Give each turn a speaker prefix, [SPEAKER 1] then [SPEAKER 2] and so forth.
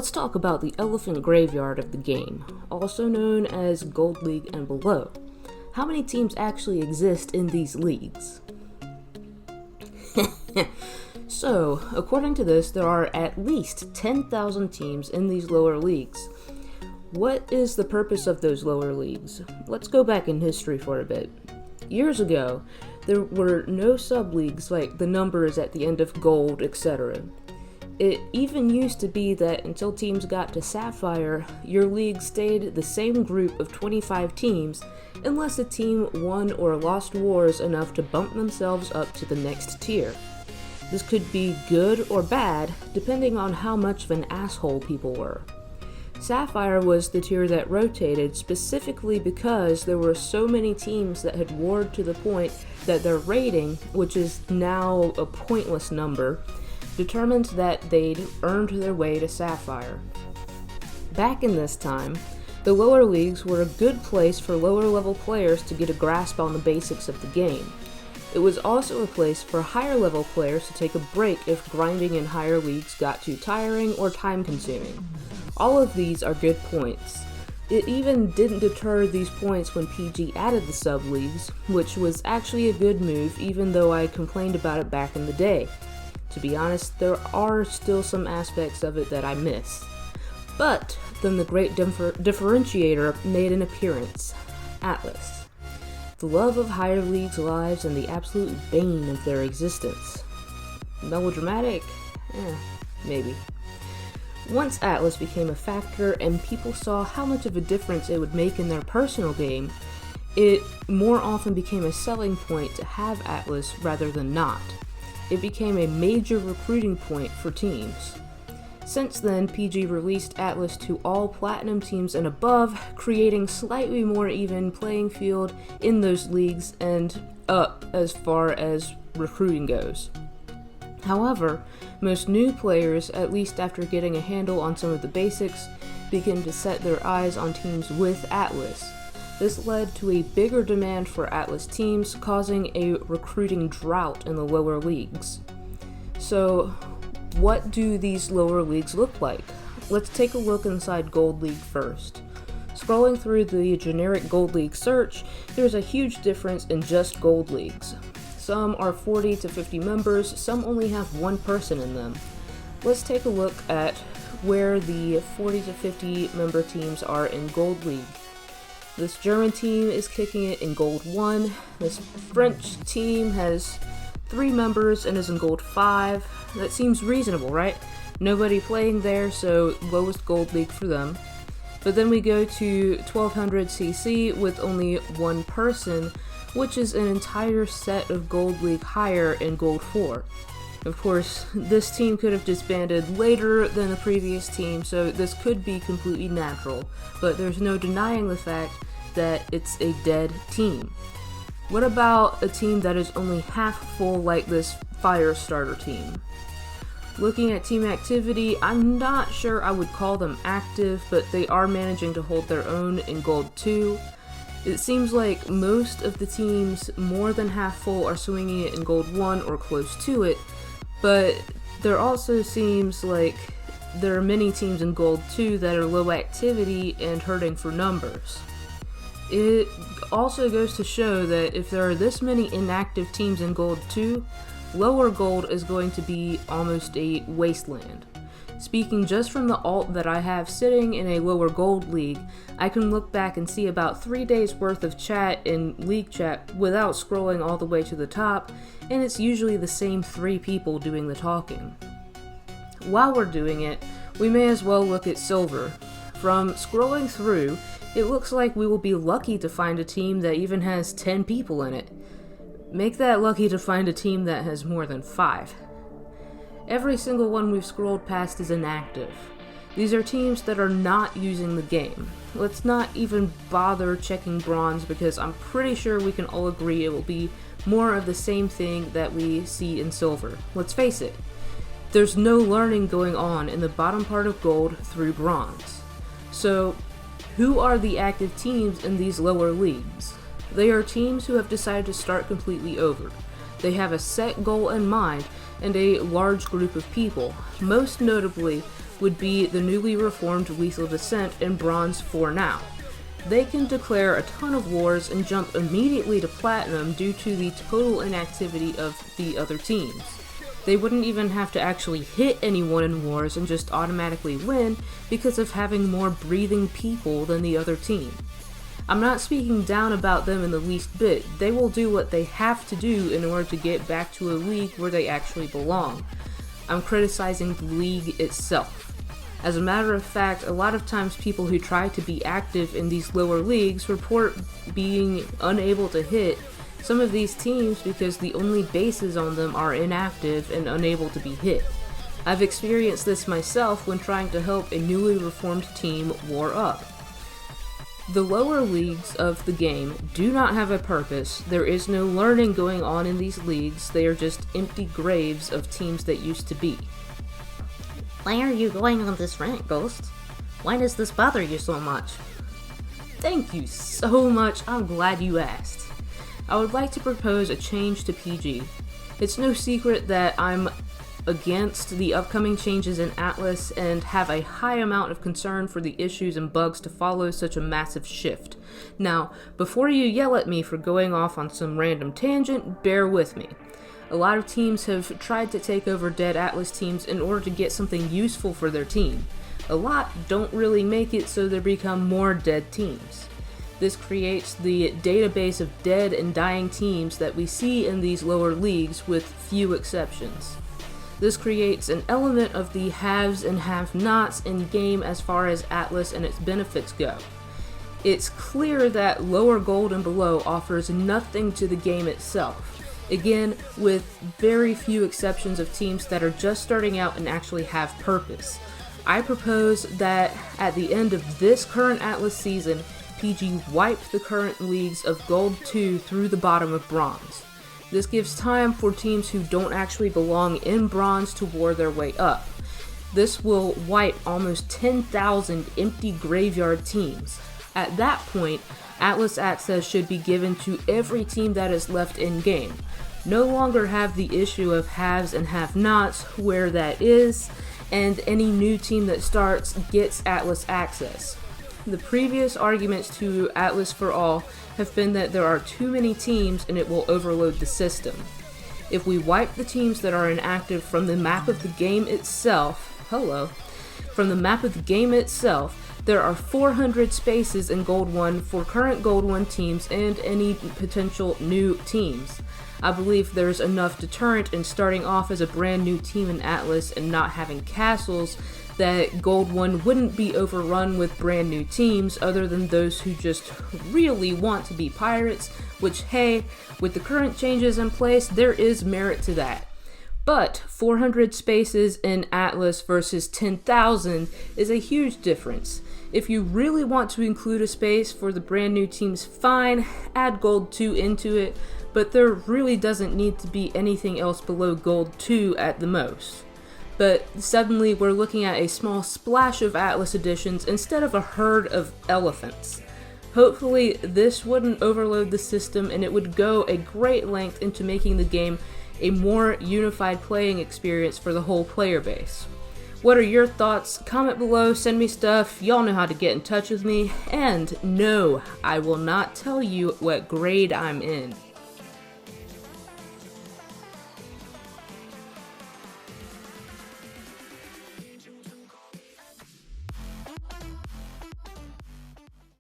[SPEAKER 1] let's talk about the elephant graveyard of the game, also known as Gold League and below. How many teams actually exist in these leagues? So, according to this, there are at least 10,000 teams in these lower leagues. What is the purpose of those lower leagues? Let's go back in history for a bit. Years ago, there were no sub-leagues like the numbers at the end of Gold, etc. It even used to be that until teams got to Sapphire, your league stayed the same group of 25 teams unless a team won or lost wars enough to bump themselves up to the next tier. This could be good or bad, depending on how much of an asshole people were. Sapphire was the tier that rotated specifically because there were so many teams that had warred to the point that their rating, which is now a pointless number, determined that they'd earned their way to Sapphire. Back in this time, the lower leagues were a good place for lower level players to get a grasp on the basics of the game. It was also a place for higher level players to take a break if grinding in higher leagues got too tiring or time consuming. All of these are good points. It even didn't deter these points when PG added the sub-leagues, which was actually a good move even though I complained about it back in the day. To be honest, there are still some aspects of it that I miss. But then the great differentiator made an appearance: Atlas. The love of higher leagues lies in the absolute bane of their existence. Melodramatic? Maybe. Once Atlas became a factor and people saw how much of a difference it would make in their personal game, it more often became a selling point to have Atlas rather than not. It became a major recruiting point for teams. Since then, PG released Atlas to all Platinum teams and above, creating slightly more even playing field in those leagues and up as far as recruiting goes. However, most new players, at least after getting a handle on some of the basics, begin to set their eyes on teams with Atlas. This led to a bigger demand for Atlas teams, causing a recruiting drought in the lower leagues. So, what do these lower leagues look like? Let's take a look inside Gold League first. Scrolling through the generic Gold League search, there's a huge difference in just Gold Leagues. Some are 40 to 50 members, some only have one person in them. Let's take a look at where the 40 to 50 member teams are in Gold League. This German team is kicking it in Gold 1. This French team has 3 members and is in Gold 5. That seems reasonable, right? Nobody playing there, so lowest Gold League for them. But then we go to 1200 CC with only one person, which is an entire set of Gold League higher in Gold 4. Of course, this team could have disbanded later than the previous team, so this could be completely natural, but there's no denying the fact that it's a dead team. What about a team that is only half full like this Fire Starter team? Looking at team activity, I'm not sure I would call them active, but they are managing to hold their own in Gold 2. It seems like most of the teams more than half full are swinging it in Gold 1 or close to it, but there also seems like there are many teams in Gold 2 that are low activity and hurting for numbers. It also goes to show that if there are this many inactive teams in Gold 2, lower Gold is going to be almost a wasteland. Speaking just from the alt that I have sitting in a lower Gold league, I can look back and see about 3 days worth of chat in league chat without scrolling all the way to the top, and it's usually the same 3 people doing the talking. While we're doing it, we may as well look at Silver. From scrolling through, it looks like we will be lucky to find a team that even has 10 people in it. Make that lucky to find a team that has more than 5. Every single one we've scrolled past is inactive. These are teams that are not using the game. Let's not even bother checking Bronze because I'm pretty sure we can all agree it will be more of the same thing that we see in Silver. Let's face it, there's no learning going on in the bottom part of Gold through Bronze. So, who are the active teams in these lower leagues? They are teams who have decided to start completely over. They have a set goal in mind and a large group of people. Most notably would be the newly reformed Lethal Descent in Bronze 4 now. They can declare a ton of wars and jump immediately to Platinum due to the total inactivity of the other teams. They wouldn't even have to actually hit anyone in wars and just automatically win because of having more breathing people than the other team. I'm not speaking down about them in the least bit. They will do what they have to do in order to get back to a league where they actually belong. I'm criticizing the league itself. As a matter of fact, a lot of times people who try to be active in these lower leagues report being unable to hit some of these teams because the only bases on them are inactive and unable to be hit. I've experienced this myself when trying to help a newly reformed team war up. The lower leagues of the game do not have a purpose. There is no learning going on in these leagues. They are just empty graves of teams that used to be.
[SPEAKER 2] Why are you going on this rant, Ghost? Why does this bother you so much?
[SPEAKER 1] Thank you so much. I'm glad you asked. I would like to propose a change to PG. It's no secret that I'm against the upcoming changes in Atlas and have a high amount of concern for the issues and bugs to follow such a massive shift. Now, before you yell at me for going off on some random tangent, bear with me. A lot of teams have tried to take over dead Atlas teams in order to get something useful for their team. A lot don't really make it, so there become more dead teams. This creates the database of dead and dying teams that we see in these lower leagues with few exceptions. This creates an element of the haves and have-nots in game as far as Atlas and its benefits go. It's clear that lower gold and below offers nothing to the game itself. Again, with very few exceptions of teams that are just starting out and actually have purpose. I propose that at the end of this current Atlas season, PG wipe the current leagues of Gold 2 through the bottom of Bronze. This gives time for teams who don't actually belong in Bronze to war their way up. This will wipe almost 10,000 empty graveyard teams. At that point, Atlas access should be given to every team that is left in game. No longer have the issue of haves and have-nots where that is, and any new team that starts gets Atlas access. The previous arguments to Atlas for All have been that there are too many teams and it will overload the system. If we wipe the teams that are inactive from the map of the game itself, there are 400 spaces in Gold 1 for current Gold 1 teams and any potential new teams. I believe there's enough deterrent in starting off as a brand new team in Atlas and not having castles that Gold 1 wouldn't be overrun with brand new teams other than those who just really want to be pirates, which, hey, with the current changes in place, there is merit to that. But 400 spaces in Atlas versus 10,000 is a huge difference. If you really want to include a space for the brand new teams, fine, add Gold 2 into it, but there really doesn't need to be anything else below Gold 2 at the most. But suddenly we're looking at a small splash of Atlas editions instead of a herd of elephants. Hopefully this wouldn't overload the system and it would go a great length into making the game a more unified playing experience for the whole player base. What are your thoughts? Comment below, send me stuff, y'all know how to get in touch with me, and no, I will not tell you what grade I'm in.